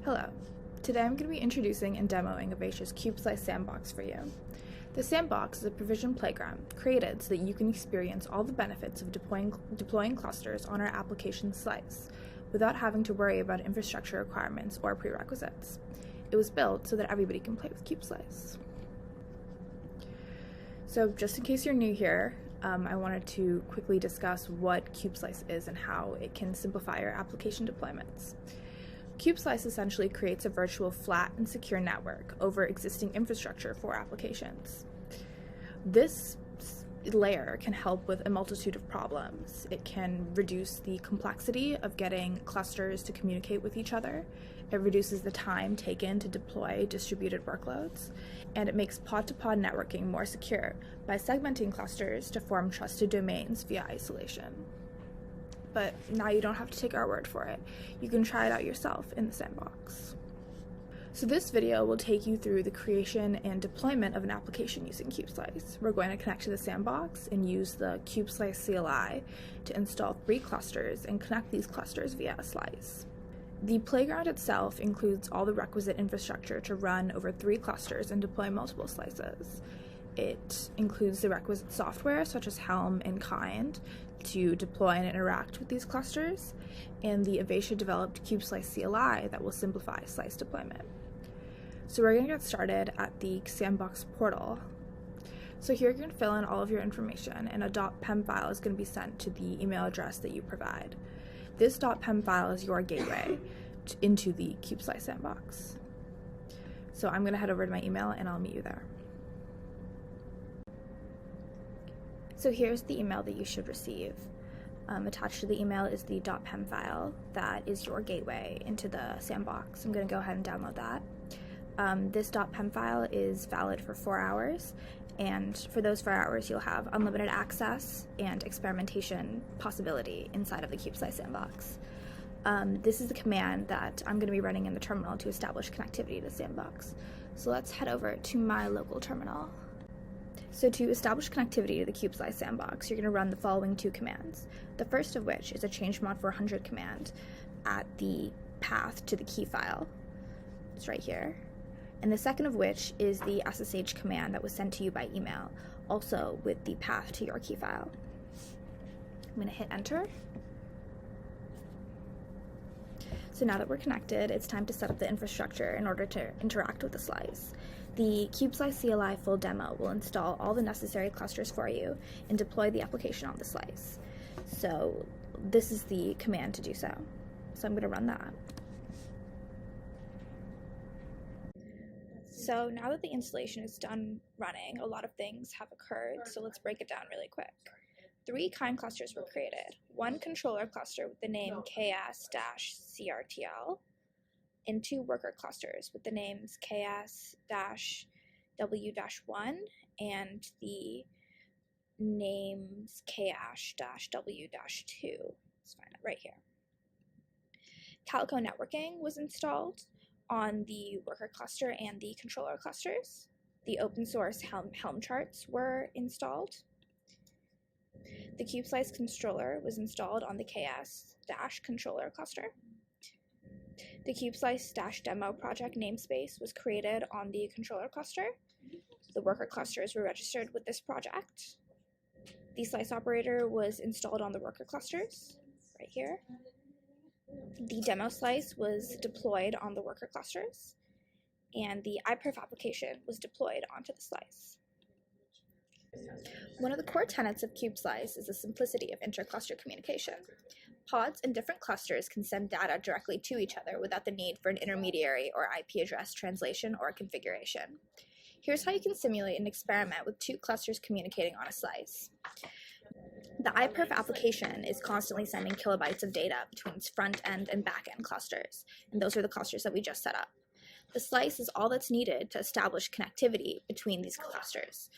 Hello. Today I'm going to be introducing and demoing Avacia's KubeSlice Sandbox for you. The Sandbox is a provision playground created so that you can experience all the benefits of deploying clusters on our application Slice without having to worry about infrastructure requirements or prerequisites. It was built so that everybody can play with KubeSlice. So just in case you're new here, I wanted to quickly discuss what KubeSlice is and how it can simplify your application deployments. KubeSlice essentially creates a virtual flat and secure network over existing infrastructure for applications. This layer can help with a multitude of problems. It can reduce the complexity of getting clusters to communicate with each other. It reduces the time taken to deploy distributed workloads, and it makes pod-to-pod networking more secure by segmenting clusters to form trusted domains via isolation. But now you don't have to take our word for it. You can try it out yourself in the sandbox. So this video will take you through the creation and deployment of an application using KubeSlice. We're going to connect to the sandbox and use the KubeSlice-CLI to install 3 clusters and connect these clusters via a slice. The playground itself includes all the requisite infrastructure to run over 3 clusters and deploy multiple slices. It includes the requisite software such as Helm and Kind to deploy and interact with these clusters, and the Avacia developed KubeSlice-CLI that will simplify slice deployment. So we're going to get started at the sandbox portal. So here you're going to fill in all of your information, and a .pem file is going to be sent to the email address that you provide. This .pem file is your gateway into the KubeSlice sandbox. So I'm going to head over to my email and I'll meet you there. So here's the email that you should receive. Attached to the email is the .pem file that is your gateway into the sandbox. I'm going to go ahead and download that. This .pem file is valid for 4 hours, and for those 4 hours you'll have unlimited access and experimentation possibility inside of the KubeSlice sandbox. This is the command that I'm going to be running in the terminal to establish connectivity to the sandbox. So let's head over to my local terminal. So to establish connectivity to the KubeSlice sandbox, you're going to run the following 2 commands. The first of which is a changement for 100 command at the path to the key file. It's right here. And the second of which is the SSH command that was sent to you by email, also with the path to your key file. I'm going to hit enter. So now that we're connected, it's time to set up the infrastructure in order to interact with the slice. The KubeSlice-CLI full demo will install all the necessary clusters for you and deploy the application on the slice. So this is the command to do so. So I'm going to run that. So now that the installation is done running, a lot of things have occurred, so let's break it down really quick. 3 Kind clusters were created, 1 controller cluster with the name KS-CRTL, and 2 worker clusters with the names KS-W-1 and the names KS-W-2. Let's find it right here. Calico networking was installed on the worker cluster and the controller clusters. The open source Helm charts were installed. The KubeSlice controller was installed on the KS-controller cluster. The KubeSlice-demo project namespace was created on the controller cluster. The worker clusters were registered with this project. The slice operator was installed on the worker clusters, right here. The demo slice was deployed on the worker clusters, and the iPerf application was deployed onto the slice. One of the core tenets of KubeSlice is the simplicity of inter-cluster communication. Pods in different clusters can send data directly to each other without the need for an intermediary or IP address translation or configuration. Here's how you can simulate an experiment with 2 clusters communicating on a slice. The iPerf application is constantly sending kilobytes of data between its front-end and back-end clusters, and those are the clusters that we just set up. The slice is all that's needed to establish connectivity between these clusters.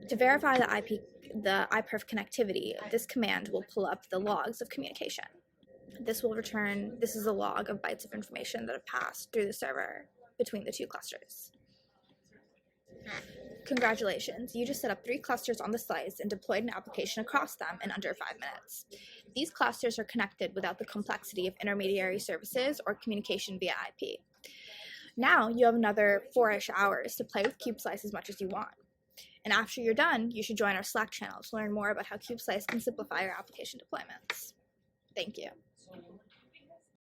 To verify the iPerf connectivity, this command will pull up the logs of communication. This is a log of bytes of information that have passed through the server between the 2 clusters. Congratulations, you just set up 3 clusters on the slice and deployed an application across them in under 5 minutes. These clusters are connected without the complexity of intermediary services or communication via IP. Now you have another 4-ish hours to play with KubeSlice as much as you want. And after you're done, you should join our Slack channel to learn more about how KubeSlice can simplify your application deployments. Thank you.